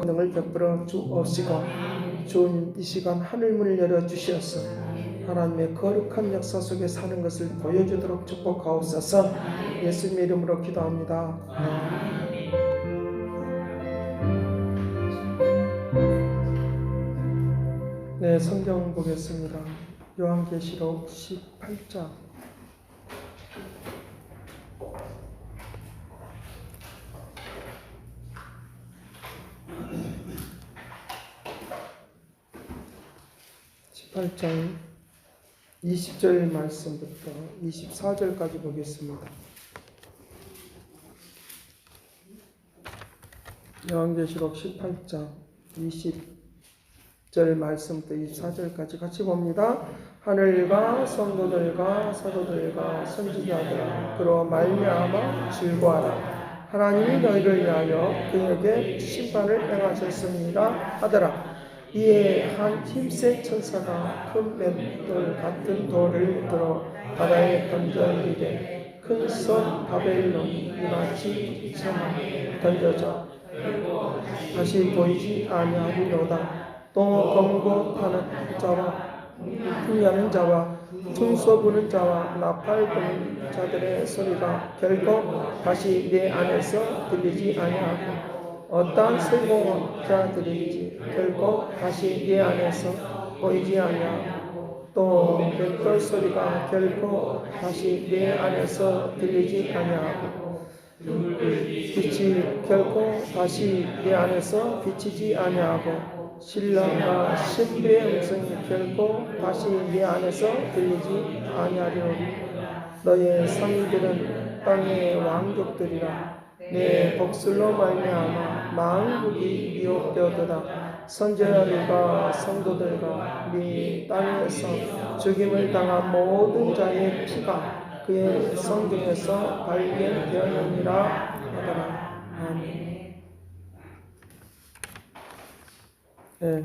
권능을 베풀어 주옵시고 주님 이 시간 하늘문을 열어주시옵소서. 하나님의 거룩한 역사 속에 사는 것을 보여주도록 축복하옵소서. 예수님의 이름으로 기도합니다. 네, 성경 보겠습니다. 요한계시록 18장 18장 20절 말씀부터 24절까지 보겠습니다. 요한계시록 18장 20절 말씀부터 24절까지 같이 봅니다. 하늘과 성도들과 사도들과 선지자들아 그로 말미암아 즐거워하라. 하나님이 너희를 위하여 그에게 심판을 행하셨습니다 하더라. 이에 한 힘센 천사가 큰 맷돌 같은 돌을 들어 바다에 던져 이르되 큰 성 바벨론이 이같이 이처럼 던져져 다시 보이지 아니하리로다. 또 검고 타는 자와 풍요하는 자와 tun소 부는 자와 나팔 부는 자들의 소리가 결코 다시 내 안에서 들리지 아니하고 어떠한 성공자들인지 결코 다시 내 안에서 보이지 아니하고 또 맷돌 소리가 결코 다시 내 안에서 들리지 아니하고 빛이 결코 다시 내 안에서 비치지 아니하고 신랑과 신부의 음성이 결코 다시 내 안에서 들리지 아니하리로니 너의 상인들은 땅의 왕족들이라. 내 복술로 말미암아 만국이 미혹되었도다. 선지자들과 성도들과 네 땅에서 죽임을 당한 모든 자의 피가 그의 성경에서 발견되었느니라 하더라. 아멘. 네.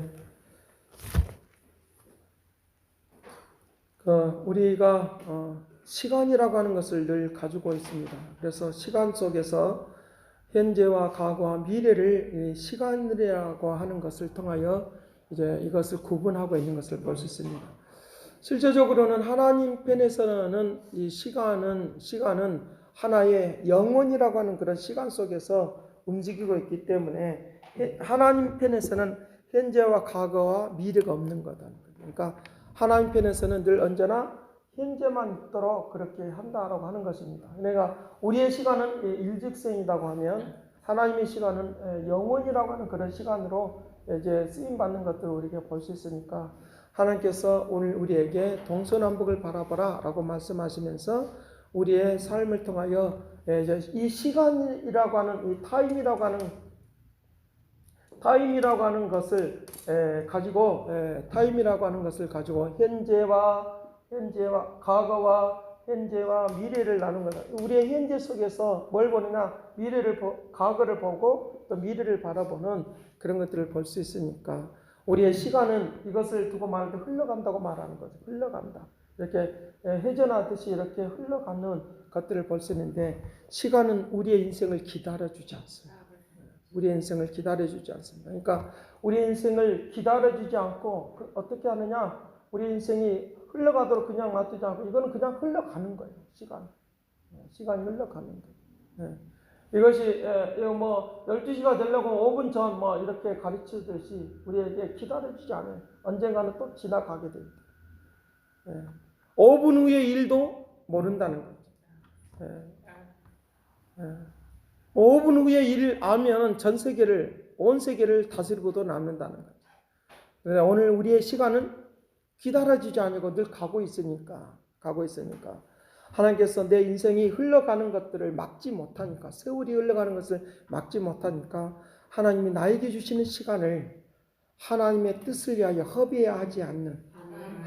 우리가 시간이라고 하는 것을 늘 가지고 있습니다. 그래서 시간 속에서 현재와 과거와 미래를 시간이라고 하는 것을 통하여 이제 이것을 구분하고 있는 것을 볼 수 있습니다. 실제적으로는 하나님 편에서는 이 시간은 하나의 영원이라고 하는 그런 시간 속에서 움직이고 있기 때문에 하나님 편에서는 현재와 과거와 미래가 없는 거다. 그러니까 하나님 편에서는 늘 언제나 현재만 있도록 그렇게 한다라고 하는 것입니다. 그러니까 우리의 시간은 일직생이라고 하면 하나님의 시간은 영원이라고 하는 그런 시간으로 이제 쓰임 받는 것들을 우리가 볼 수 있으니까 하나님께서 오늘 우리에게 동서남북을 바라보라라고 말씀하시면서 우리의 삶을 통하여 이제 이 시간이라고 하는 이 타임이라고 하는 것을 가지고 현재와 과거와 현재와 미래를 나눈 거다. 우리의 현재 속에서 뭘 보느냐? 과거를 보고 또 미래를 바라보는 그런 것들을 볼 수 있으니까 우리의 시간은 이것을 두고 말할 때 흘러간다고 말하는 거죠. 흘러간다. 이렇게 회전하듯이 이렇게 흘러가는 것들을 볼 수 있는데 시간은 우리의 인생을 기다려주지 않습니다. 우리의 인생을 기다려주지 않습니다. 그러니까 우리의 인생을 기다려주지 않고 어떻게 하느냐? 우리 인생이 흘러가도록 그냥 놔두지 않고 이거는 그냥 흘러가는 거예요. 시간이 흘러가는 거예요. 이것이 12시가 되려고 5분 전 이렇게 가르치듯이 우리에게 기다려주지 않아요. 언젠가는 또 지나가게 됩니다. 5분 후의 일도 모른다는 거죠. 5분 후의 일을 알면 온 세계를 다스리고도 남는다는 거죠. 오늘 우리의 시간은 기다려지지 않고 늘 가고 있으니까 하나님께서 내 인생이 흘러가는 것들을 막지 못하니까 세월이 흘러가는 것을 막지 못하니까 하나님이 나에게 주시는 시간을 하나님의 뜻을 위하여 허비하지 않는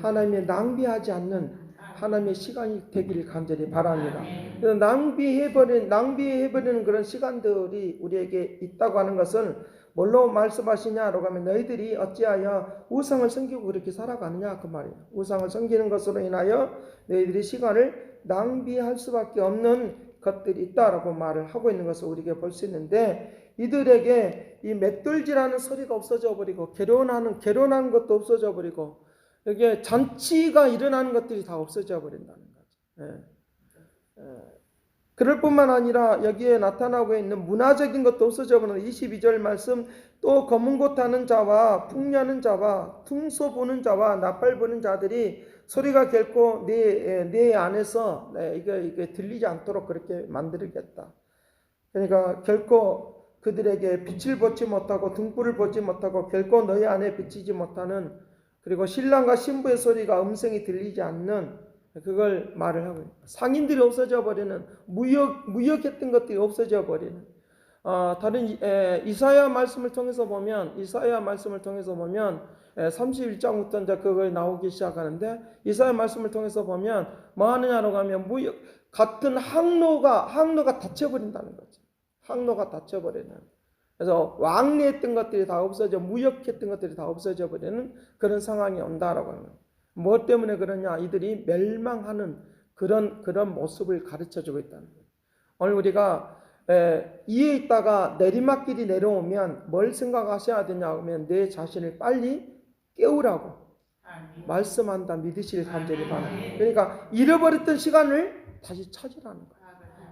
하나님의 낭비하지 않는 하나님의 시간이 되기를 간절히 바랍니다. 낭비해버리는 그런 시간들이 우리에게 있다고 하는 것은 뭘로 말씀하시냐라고 하면 너희들이 어찌하여 우상을 섬기고 그렇게 살아가느냐 그 말이에요. 우상을 섬기는 것으로 인하여 너희들이 시간을 낭비할 수밖에 없는 것들이 있다라고 말을 하고 있는 것을 우리에게 볼 수 있는데 이들에게 이 맷돌질하는 소리가 없어져 버리고 결혼하는 것도 없어져 버리고 이게 잔치가 일어나는 것들이 다 없어져 버린다는 거죠. 그럴 뿐만 아니라 여기에 나타나고 있는 문화적인 것도 없어져 버리는 22절 말씀, 또 검은 곳 타는 자와 풍냐는 자와 퉁소 부는 자와 나팔 부는 자들이 소리가 결코 내 안에서 이게 들리지 않도록 그렇게 만들겠다. 그러니까 결코 그들에게 빛을 보지 못하고 등불을 보지 못하고 결코 너희 안에 비치지 못하는, 그리고 신랑과 신부의 소리가 음성이 들리지 않는, 그걸 말을 하고 있습니다. 상인들이 없어져 버리는, 무역했던 것들이 없어져 버리는. 다른 이사야 말씀을 통해서 보면 31장부터 이제 그걸 나오기 시작하는데, 이사야 말씀을 통해서 보면 뭐 하느냐로 가면 무역 같은 항로가 닫혀버린다는 거죠. 항로가 닫혀버리는. 그래서 왕래했던 것들이 다 없어져, 무역했던 것들이 다 없어져 버리는 그런 상황이 온다라고 하는 거예요. 뭐 때문에 그러냐? 이들이 멸망하는 그런 모습을 가르쳐주고 있다는 거예요. 오늘 우리가 이에 있다가 내리막길이 내려오면 뭘 생각하셔야 되냐 하면 내 자신을 빨리 깨우라고 말씀한다. 믿으실 간절히 바랍니다. 그러니까 잃어버렸던 시간을 다시 찾으라는 거예요.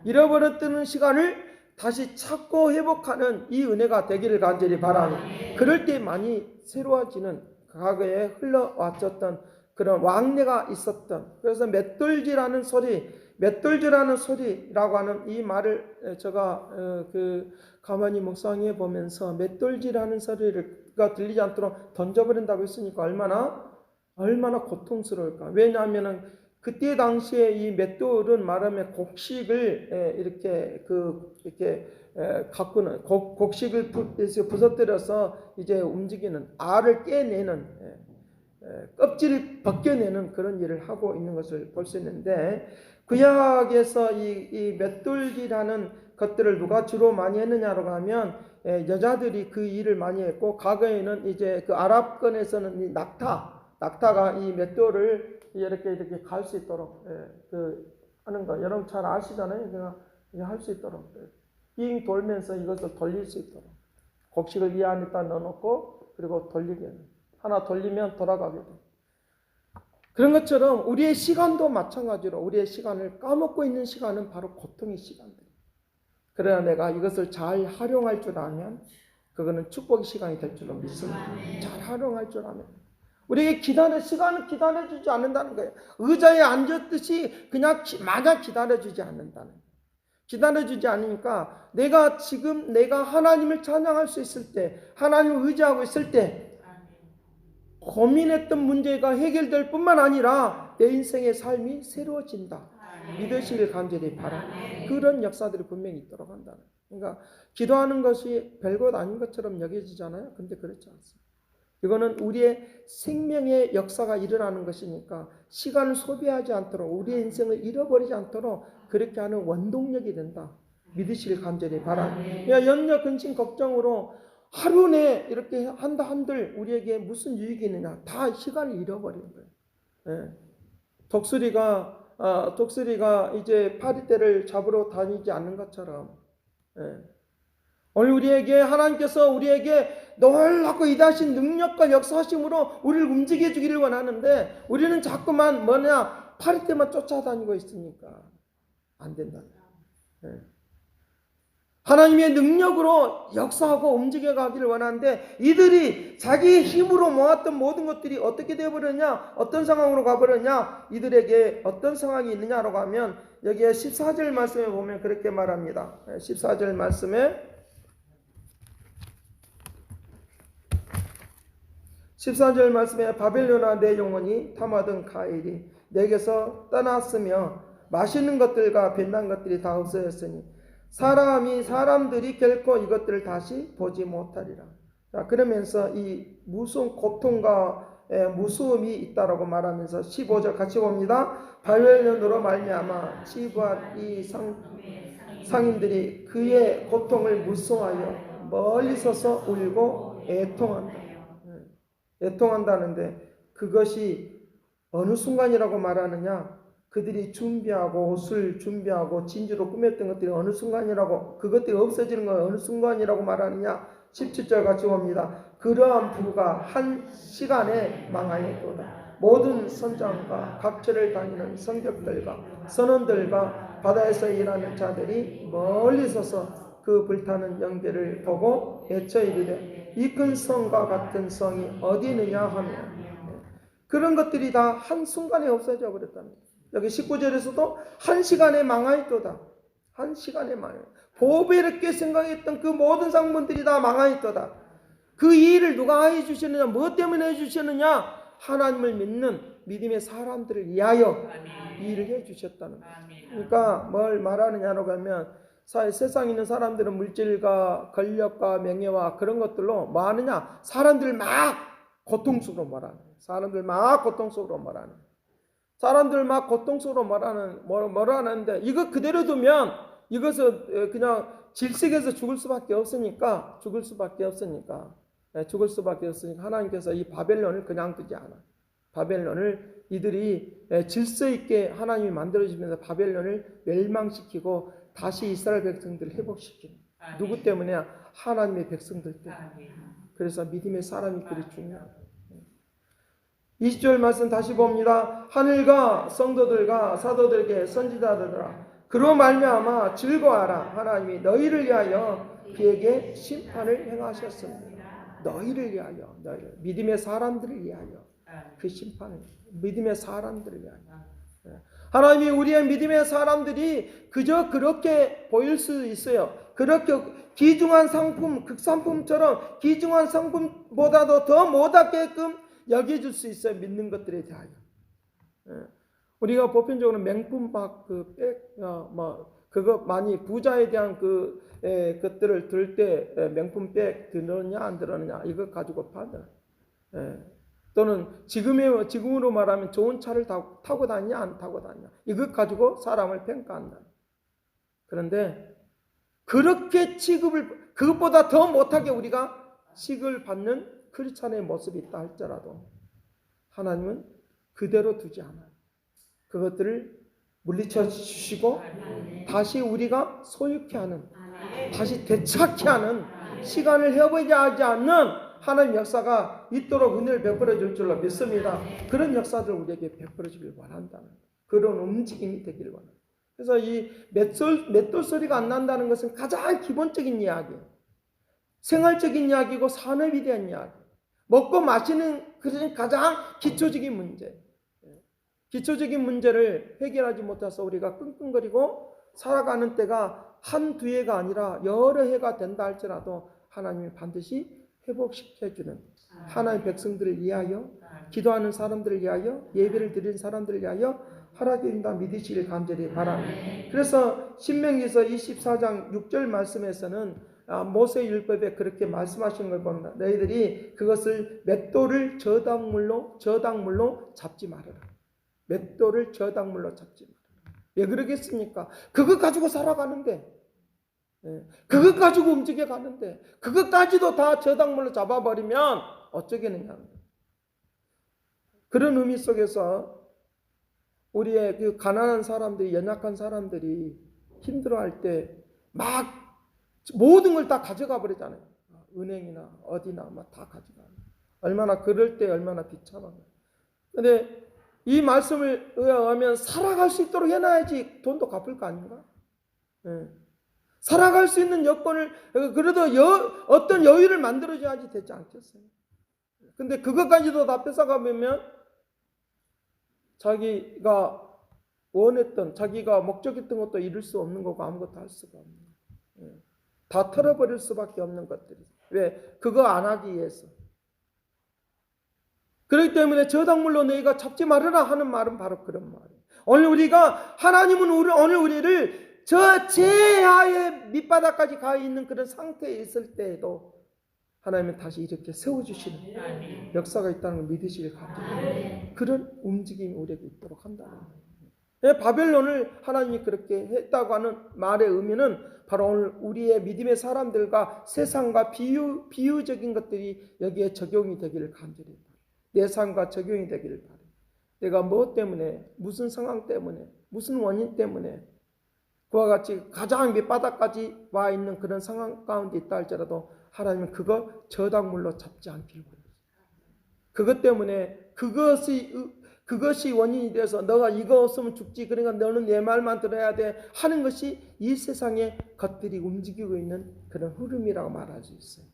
잃어버렸던 시간을 다시 찾고 회복하는 이 은혜가 되기를 간절히 바랍니다. 그럴 때 많이 새로워지는, 과거에 흘러왔었던 그런 왕래가 있었던, 그래서 맷돌질하는 소리라고 하는 이 말을 제가 가만히 묵상해 보면서, 맷돌질하는 소리가 들리지 않도록 던져버린다고 했으니까 얼마나 고통스러울까. 왜냐하면은 그때 당시에 이 맷돌은 말하면 곡식을 이렇게 가꾸는, 곡식을 부서뜨려서 이제 움직이는, 알을 깨내는, 껍질을 벗겨내는 그런 일을 하고 있는 것을 볼 수 있는데, 구약에서 이 맷돌질하는 것들을 누가 주로 많이 했느냐로 하면 여자들이 그 일을 많이 했고, 과거에는 이제 그 아랍권에서는 이 낙타가 이 맷돌을 이렇게 갈 수 있도록 하는 거, 여러분 잘 아시잖아요. 그냥 할 수 있도록 빙 돌면서 이것을 돌릴 수 있도록 곡식을 이 안에다 넣어놓고 그리고 돌리게, 하나 돌리면 돌아가게 돼. 그런 것처럼 우리의 시간도 마찬가지로 우리의 시간을 까먹고 있는 시간은 바로 고통의 시간들. 그러나 내가 이것을 잘 활용할 줄 알면 그거는 축복의 시간이 될 줄로 믿습니다. 잘 활용할 줄 알면. 우리에게 시간을 기다려주지 않는다는 거예요. 의자에 앉았듯이 그냥 마냥 기다려주지 않는다는 거예요. 기다려주지 않으니까 내가 하나님을 찬양할 수 있을 때, 하나님을 의지하고 있을 때 고민했던 문제가 해결될 뿐만 아니라 내 인생의 삶이 새로워진다. 믿으시길 간절히 바랍니다. 그런 역사들이 분명히 있도록 한다는. 그러니까 기도하는 것이 별것 아닌 것처럼 여겨지잖아요. 근데 그렇지 않습니다. 이거는 우리의 생명의 역사가 일어나는 것이니까 시간을 소비하지 않도록, 우리의 인생을 잃어버리지 않도록 그렇게 하는 원동력이 된다. 믿으시길 간절히 바랍니다. 염려, 근심, 걱정으로 하루 내 이렇게 한들 우리에게 무슨 유익이 있느냐? 다 시간을 잃어버리는 거예요. 독수리가 이제 파리떼를 잡으러 다니지 않는 것처럼, 오늘 하나님께서 우리에게 놀랍고 위대하신 능력과 역사하심으로 우리를 움직여 주기를 원하는데, 우리는 자꾸만 파리떼만 쫓아다니고 있으니까 안 된다. 하나님의 능력으로 역사하고 움직여 가기를 원하는데, 이들이 자기의 힘으로 모았던 모든 것들이 어떻게 되어버렸냐, 어떤 상황으로 가버렸냐, 이들에게 어떤 상황이 있느냐라고 하면 여기에 14절 말씀에 보면 그렇게 말합니다. 14절 말씀에 14절 말씀에 바벨론아 내 영혼이 탐하던 가일이 내게서 떠났으며 맛있는 것들과 빛난 것들이 다 없어졌으니 사람들이 결코 이것들을 다시 보지 못하리라. 자, 그러면서 이 무서운 고통과 무서움이 있다라고 말하면서 15절 같이 봅니다. 바벨론으로 말미암아 치부한 이 상인들이 그의 고통을 무서워하여 멀리 서서 울고 애통한다. 애통한다는데 그것이 어느 순간이라고 말하느냐? 그들이 준비하고 옷을 준비하고 진주로 꾸몄던 것들이 어느 순간이라고, 그것들이 없어지는 건 어느 순간이라고 말하느냐. 17절 같이 봅니다. 그러한 부가 한 시간에 망하였도다. 모든 선장과 각처를 다니는 성벽들과 선원들과 바다에서 일하는 자들이 멀리 서서 그 불타는 영계를 보고 외쳐 이르되 이 큰 성과 같은 성이 어디 있느냐 하며, 그런 것들이 다 한순간에 없어져 버렸답니다. 여기 19절에서도 한 시간에 망하였도다. 한 시간에 망해. 보배롭게 생각했던 그 모든 상품들이 다 망하였도다. 그 일을 누가 해주셨느냐, 무엇 때문에 해주셨느냐, 하나님을 믿는 믿음의 사람들을 위하여 이 일을 해주셨다는 거죠. 그러니까 뭘 말하느냐로 하면, 세상에 있는 사람들은 물질과 권력과 명예와 그런 것들로 뭐 하느냐, 사람들 막 고통스러워 말하는, 사람들 막 고통스러워 말하는, 사람들 막 고통스러워 말하는데, 이거 그대로 두면 이것은 그냥 질색에서 죽을 수밖에 없으니까 하나님께서 이 바벨론을 그냥 두지 않아. 바벨론을 이들이 질서 있게 하나님이 만들어주면서 바벨론을 멸망시키고 다시 이스라엘 백성들을 회복시키는. 누구 때문에? 하나님의 백성들 때문에. 그래서 믿음의 사람이 그리 중요하다. 20절 말씀 다시 봅니다. 하늘과 성도들과 사도들에게 선지자들아 그로 말미암아 즐거워하라. 하나님이 너희를 위하여 그에게 심판을 행하셨습니다. 너희를 위하여, 믿음의 사람들을 위하여 그 심판을, 믿음의 사람들을 위하여. 하나님이 우리의 믿음의 사람들이 그저 그렇게 보일 수 있어요. 그렇게 귀중한 상품, 극상품처럼 귀중한 상품보다도 더 못하게끔 여겨줄 수 있어요. 믿는 것들에 대하여. 우리가 보편적으로 명품박, 그거 많이 부자에 대한 것들을 들 때 명품백 들었냐 안 들었냐 이거 가지고 판단. 또는 지금으로 말하면 좋은 차를 타고 다니냐 안 타고 다니냐 이것 가지고 사람을 평가한다. 그런데 그렇게 그것보다 더 못하게 우리가 취급을 받는 크리스찬의 모습이 있다 할지라도 하나님은 그대로 두지 않아요. 그것들을 물리쳐 주시고 다시 우리가 소유케 하는, 다시 되찾게 하는 시간을 헤어버리지 않는 하나님 역사가 있도록 은혜를 베풀어 줄 줄로 믿습니다. 그런 역사들 우리에게 베풀어 주길 원한다는 그런 움직임이 되기를 원합니다. 그래서 이 맷돌 소리가 안 난다는 것은 가장 기본적인 이야기예요. 생활적인 이야기고 산업에 대한 이야기. 먹고 마시는 그런 가장 기초적인 문제. 기초적인 문제를 해결하지 못해서 우리가 끙끙거리고 살아가는 때가 한두 해가 아니라 여러 해가 된다 할지라도 하나님이 반드시 회복시켜주는 하나님의 백성들을 위하여, 기도하는 사람들을 위하여, 예배를 드리는 사람들을 위하여 허락된다 믿으시길 간절히 바랍니다. 그래서 신명기서 24장 6절 말씀에서는 모세 율법에 그렇게 말씀하시는 걸 봅니다. 너희들이 그것을 맷돌을 저당물로 잡지 말아라. 맷돌을 저당물로 잡지 말아라. 왜 그러겠습니까? 그것 가지고 살아가는데, 그것 가지고 움직여 가는데, 그것까지도 다 저당물로 잡아버리면 어쩌겠느냐. 그런 의미 속에서 우리의 그 가난한 사람들이, 연약한 사람들이 힘들어할 때 막 모든 걸 다 가져가 버리잖아요. 은행이나 어디나 막 다 가져가. 얼마나 그럴 때 얼마나 비참한가. 근데 이 말씀을 의하면 살아갈 수 있도록 해놔야지 돈도 갚을 거 아닌가? 살아갈 수 있는 여건을 그래도 어떤 여유를 만들어줘야지 되지 않겠어요? 근데 그것까지도 다 뺏어가면 자기가 원했던, 자기가 목적했던 것도 이룰 수 없는 거고 아무것도 할 수가 없는 거예요. 다 털어버릴 수밖에 없는 것들이. 왜? 그거 안 하기 위해서. 그렇기 때문에 저당물로 너희가 잡지 말아라 하는 말은 바로 그런 말이에요. 하나님은 오늘 우리를 저 제하의 밑바닥까지 가 있는 그런 상태에 있을 때에도 하나님은 다시 이렇게 세워주시는 역사가 있다는 걸 믿으시길 바랍니다. 그런 움직임이 우리에게 있도록 한다는 거예요. 바벨론을 하나님이 그렇게 했다고 하는 말의 의미는 바로 오늘 우리의 믿음의 사람들과 세상과 비유적인 것들이 여기에 적용이 되기를 간절히 바랍니다. 내 삶과 적용이 되기를 바랍니다. 내가 뭐 때문에, 무슨 상황 때문에, 무슨 원인 때문에 그와 같이 가장 밑바닥까지 와 있는 그런 상황 가운데 있다 할지라도 하나님은 그거 저당물로 잡지 않기를 원해요. 그것 때문에 그것이 원인이 돼서 너가 이거 없으면 죽지, 그러니까 너는 내 말만 들어야 돼 하는 것이 이 세상의 것들이 움직이고 있는 그런 흐름이라고 말할 수 있어요.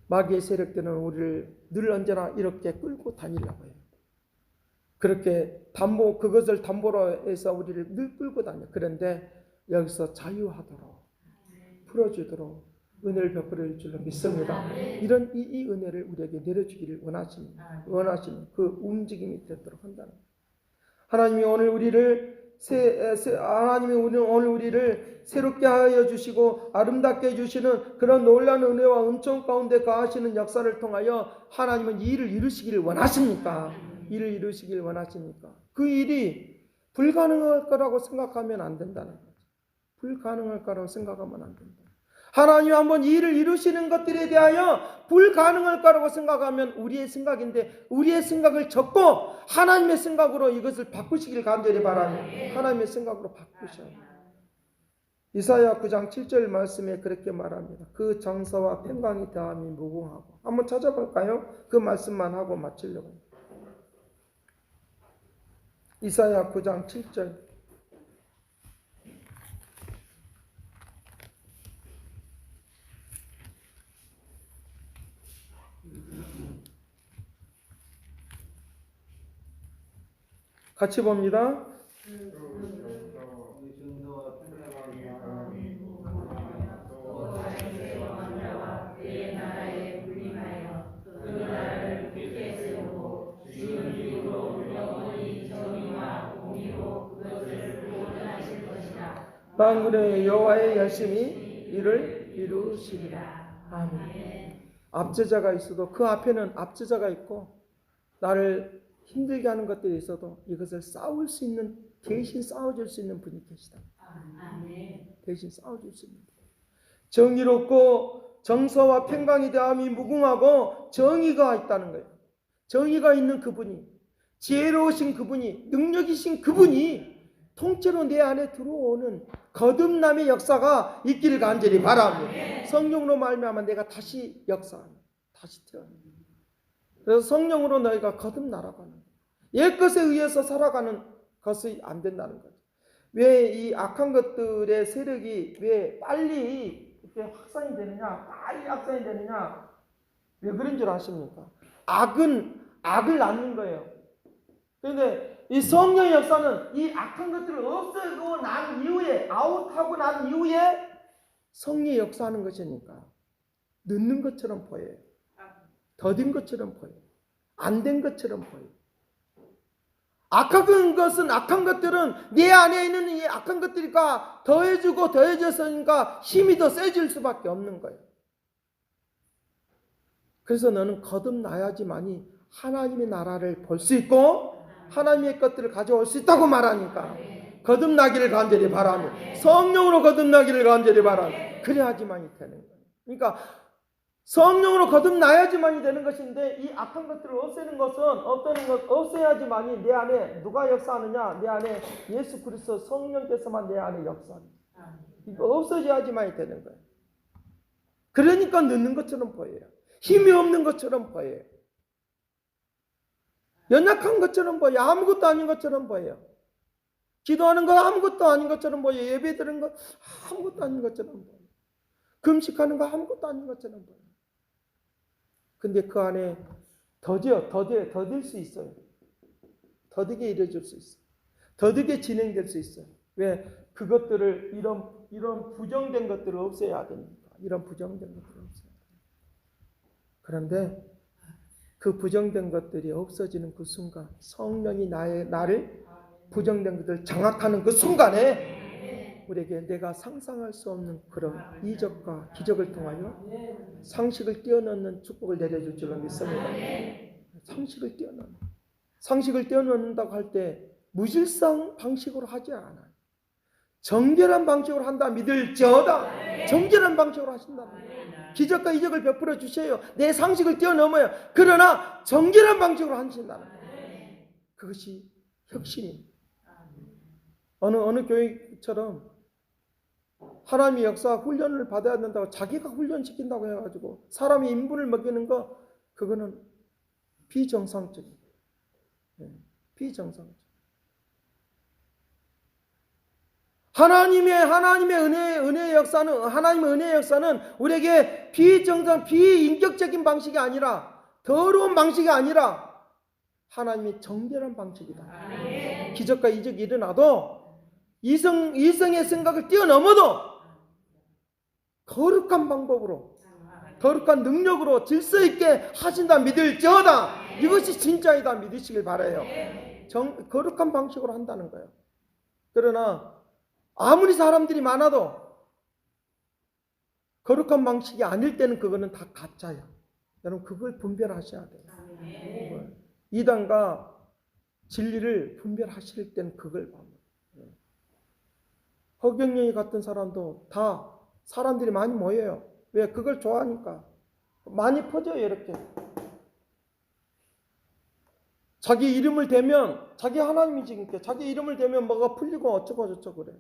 마귀의 세력들은 우리를 늘 언제나 이렇게 끌고 다니려고 해요. 그렇게 그것을 담보로 해서 우리를 늘 끌고 다녀. 그런데 여기서 자유하도록 풀어주도록 은혜를 베풀어 줄로 믿습니다. 이런 이 은혜를 우리에게 내려주기를 원하시는 그 움직임이 되도록 한다는 거예요. 하나님이 오늘 우리를 새롭게 하여 주시고 아름답게 해주시는 그런 놀라운 은혜와 은총 가운데 가하시는 역사를 통하여 하나님은 이 일을 이루시기를 원하십니까? 일을 이루시길 원하십니까? 그 일이 불가능할 거라고 생각하면 안 된다는 거죠. 불가능할 거라고 생각하면 안 된다. 하나님 한번 이 일을 이루시는 것들에 대하여 불가능할 거라고 생각하면 우리의 생각인데 우리의 생각을 접고 하나님의 생각으로 이것을 바꾸시길 간절히 바랍니다. 하나님의 생각으로 바꾸셔요. 이사야 9장 7절 말씀에 그렇게 말합니다. 그 정서와 평강이 더함이 무궁하고. 한번 찾아볼까요? 그 말씀만 하고 마치려고 합니다. 이사야 9장 7절. 같이 봅니다. 만군의 여호와의 열심히 이를 이루시리라. 아멘. 압제자가 있어도 그 앞에는 압제자가 있고 나를 힘들게 하는 것들이 있어도 이것을 싸울 수 있는, 대신 싸워줄 수 있는 분이 계시다. 대신 싸워줄 수 있는 분. 정의롭고 정서와 평강이 대함이 무궁하고 정의가 있다는 거예요. 정의가 있는 그분이, 지혜로우신 그분이, 능력이신 그분이 통째로 내 안에 들어오는 거듭남의 역사가 있기를 간절히 바랍니다. 성령으로 말미암아 내가 다시 역사합니다. 다시 태어납니다. 그래서 성령으로 너희가 거듭나라가는 거예요. 옛것에 의해서 살아가는 것이 안 된다는 거죠. 왜 이 악한 것들의 세력이 왜 빨리 이렇게 확산이 되느냐, 빨리 확산이 되느냐, 왜 그런 줄 아십니까? 악은 악을 낳는 거예요. 그런데 이 성령의 역사는 이 악한 것들을 없애고 난 이후에, 아웃하고 난 이후에 성령의 역사하는 것이니까 늦는 것처럼 보여요. 더딘 것처럼 보여요. 안 된 것처럼 보여요. 악한 것들은 내 안에 있는 이 악한 것들이니까 더해지고 더해져서니까 힘이 더 세질 수밖에 없는 거예요. 그래서 너는 거듭나야지만이 하나님의 나라를 볼 수 있고 하나님의 것들을 가져올 수 있다고 말하니까 거듭나기를 간절히 바라며 성령으로 거듭나기를 간절히 바라며 그래야지만이 되는 거예요. 그러니까 성령으로 거듭나야지만이 되는 것인데 이 악한 것들을 없애는 것은 없애야지만이 내 안에 누가 역사하느냐? 내 안에 예수 그리스도 성령께서만 내 안에 역사합니다. 이거 없어져야지만이 되는 거예요. 그러니까 늦는 것처럼 보여요. 힘이 없는 것처럼 보여요. 연약한 것처럼 보여요. 아무것도 아닌 것처럼 보여요. 기도하는 거 아무것도 아닌 것처럼 보여요. 예배 드리는 거 아무것도 아닌 것처럼 보여요. 금식하는 거 아무것도 아닌 것처럼 보여요. 근데 그 안에 더딜 수 있어요. 더디게 이루어질 수 있어요. 더디게 진행될 수 있어요. 왜? 그것들을 이런 부정된 것들을 없애야 됩니다. 이런 부정된 것들을 없애야 됩니다. 그런데 그 부정된 것들이 없어지는 그 순간 성령이 나를 부정된 것들을 장악하는 그 순간에 우리에게 내가 상상할 수 없는 그런 이적과 기적을 통하여 상식을 뛰어넘는 축복을 내려줄 줄로 믿습니다. 상식을 뛰어넘는다고 할 때 무질성 방식으로 하지 않아요. 정결한 방식으로 한다 믿을지어다. 정결한 방식으로 하신다는 거예요. 기적과 이적을 베풀어 주세요. 내 상식을 뛰어넘어요. 그러나 정결한 방식으로 하신다는 거예요. 그것이 혁신입니다. 어느 교회처럼 하나님의 역사 훈련을 받아야 된다고 자기가 훈련시킨다고 해가지고 사람의 인분을 먹이는 거, 그거는 비정상적이에요. 비정상적. 하나님의 은혜의 역사는 우리에게 비인격적인 방식이 아니라, 더러운 방식이 아니라 하나님의 정결한 방식이다. 기적과 이적이 일어나도 이성의 생각을 뛰어넘어도 거룩한 방법으로, 거룩한 능력으로 질서 있게 하신다 믿을지어다. 이것이 진짜이다 믿으시길 바라요. 거룩한 방식으로 한다는 거예요. 그러나 아무리 사람들이 많아도 거룩한 방식이 아닐 때는 그거는 다 가짜야. 여러분 그걸 분별하셔야 돼요. 이단과 진리를 분별하실 때는 그걸 봐요. 허경영이 같은 사람도 다 사람들이 많이 모여요. 왜? 그걸 좋아하니까. 많이 퍼져요. 이렇게 자기 이름을 대면, 자기 하나님이지, 그러니까 자기 이름을 대면 뭐가 풀리고 어쩌고 저쩌고 그래.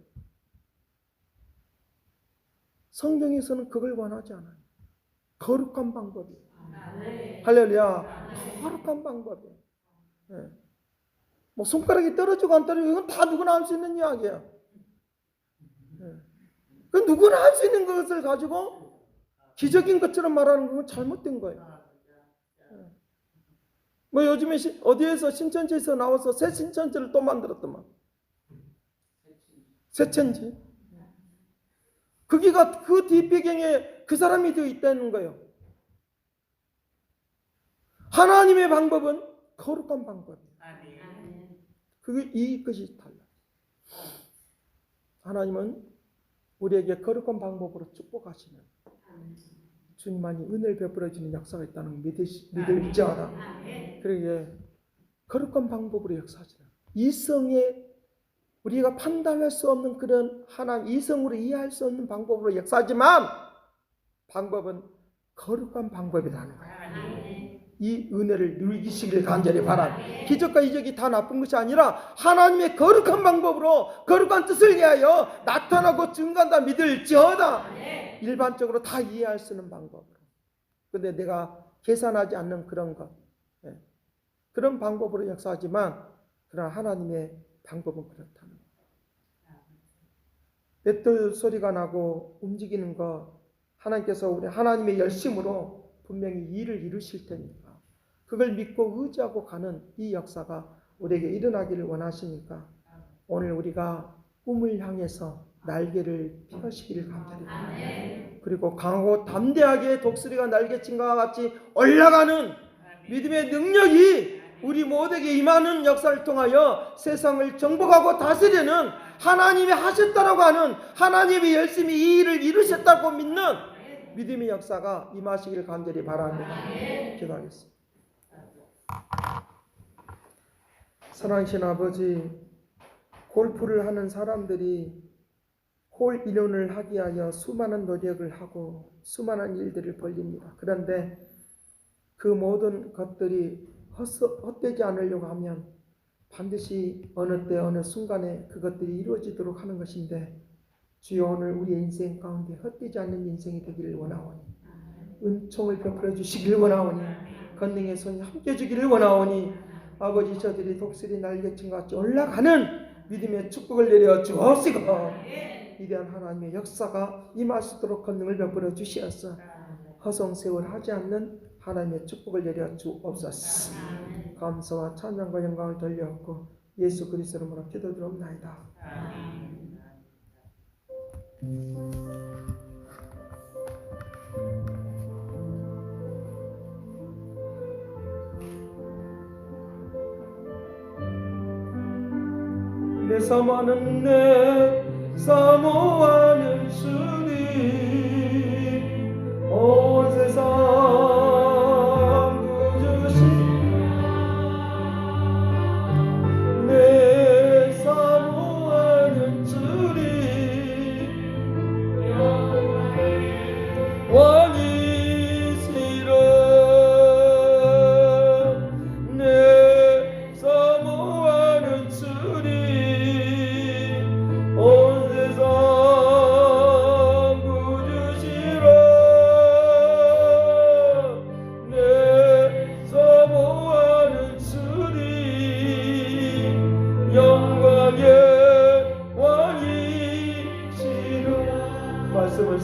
성경에서는 그걸 원하지 않아요. 거룩한 방법이에요. 할렐루야. 거룩한 방법이에요. 네. 뭐 손가락이 떨어지고 안 떨어지고 이건 다 누구나 할 수 있는 이야기야. 네. 그 누구나 할 수 있는 것을 가지고 기적인 것처럼 말하는 건 잘못된 거예요. 네. 뭐 요즘에 어디에서 신천지에서 나와서 새 신천지를 또 만들었더만. 새천지. 거기가 그 뒷배경에 그 사람이 되어 있다는 거예요. 하나님의 방법은 거룩한 방법이에요. 그게 이것이 달라요. 하나님은 우리에게 거룩한 방법으로 축복하시면 주님만이 은혜를 베풀어 주는 역사가 있다는 걸 믿을지어다. 그러기에 거룩한 방법으로 역사하시는, 이성에 우리가 판단할 수 없는 그런 하나님, 이성으로 이해할 수 없는 방법으로 역사하지만 방법은 거룩한 방법이라는 거예요. 이 은혜를 누리시길 간절히 바랍니다. 기적과 이적이 다 나쁜 것이 아니라 하나님의 거룩한 방법으로 거룩한 뜻을 위하여 나타나고 증거한다 믿을지어다. 일반적으로 다 이해할 수 있는 방법으로. 근데 내가 계산하지 않는 그런 것, 그런 방법으로 역사하지만 그러나 하나님의 방법은 그렇다는 거예요. 뱃돌 소리가 나고 움직이는 것, 하나님께서 우리 하나님의 열심으로 분명히 일을 이루실 테니까 그걸 믿고 의지하고 가는 이 역사가 우리에게 일어나기를 원하시니까 오늘 우리가 꿈을 향해서 날개를 펴시기를 간절히 바랍니다. 그리고 강하고 담대하게 독수리가 날개친과 같이 올라가는 믿음의 능력이 우리 모두에게 임하는 역사를 통하여 세상을 정복하고 다스리는, 하나님이 하셨다라고 하는, 하나님이 열심히 이 일을 이루셨다고 믿는 믿음의 역사가 임하시길 간절히 바랍니다. 기도하겠습니다. 사랑하신 아버지, 골프를 하는 사람들이 홀 이론을 하기 위하여 수많은 노력을 하고 수많은 일들을 벌립니다. 그런데 그 모든 것들이 헛되지 않으려고 하면 반드시 어느 때 어느 순간에 그것들이 이루어지도록 하는 것인데, 주여 오늘 우리의 인생 가운데 헛되지 않는 인생이 되기를 원하오니 은총을 베풀어 주시기를 원하오니 권능의 손이 함께 주기를 원하오니 아버지, 저들이 독수리 날개친과 같이 올라가는 믿음의 축복을 내려 주옵시고 위대한 하나님의 역사가 임하시도록 권능을 베풀어 주시옵소서. 허송세월 하지 않는 하나님의 축복을 내려 주옵소서. 감사와 찬양과 영광을 돌려옵고 예수 그리스도로 이름으로 기도드리옵나이다. 내 사모하는 주님, 온 세상 구주신 내 사모하는 주님, 왕이시라. 내 사모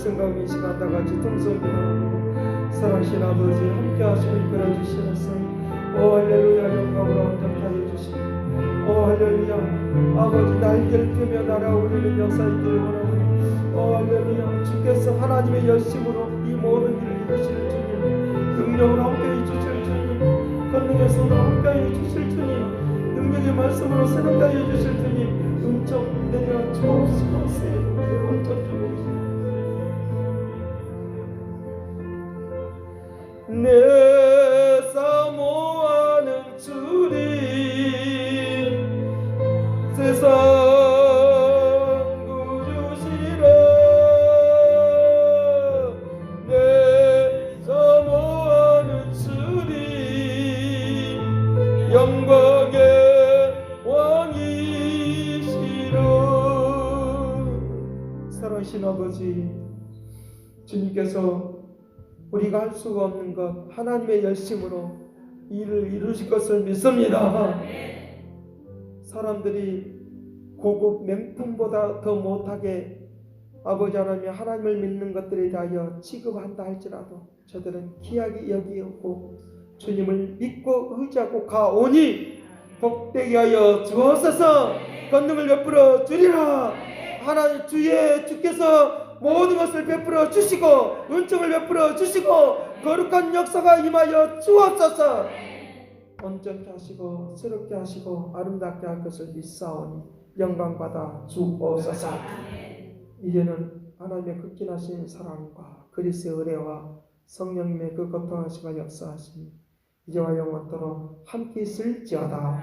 생각이 시간 다 같이 동성기나 사랑하신 아버지 함께 하시고 이끌어 주시면서 오 할렐루야 영광으로 언덕하여 주시고 오 할렐루야 아버지 날개를 펴며 날아오르는 역사이기를 원하오니 오 할렐루야 주께서 하나님의 열심으로 이 모든 일을 이루실 주님 능력으로 함께해 주실 주님 권능의 손으로 함께해 주실 주님 능력의 말씀으로 새롭게 주실 주님 은총 내려 주옵시고 새롭게 은총 주옵시고 내 사모하는 주님 세상 구주시라 내 사모하는 주님 영광의 왕이시라 사랑하신 아버지 주님께서 우리가 할 수가 없는 것 하나님의 열심으로 일을 이루실 것을 믿습니다. 사람들이 고급 명품보다 더 못하게 아버지 하나님을 믿는 것들에 대하여 취급한다 할지라도 저들은 귀하게 여기고 주님을 믿고 의지하고 가오니 복되게 하여 주옵소서. 권능을 베풀어 주리라. 하나님 주께서 모든 것을 베풀어 주시고 은총을 베풀어 주시고 거룩한 역사가 임하여 주옵소서. 온전케 하시고 새롭게 하시고 아름답게 할 것을 믿사오니 영광받아 주옵소서. 이제는 하나님의 극진하신 사랑과 그리스의 은혜와 성령님의 그 거룩하시고 역사하심이 이제와 영원토록 함께 있을지어다.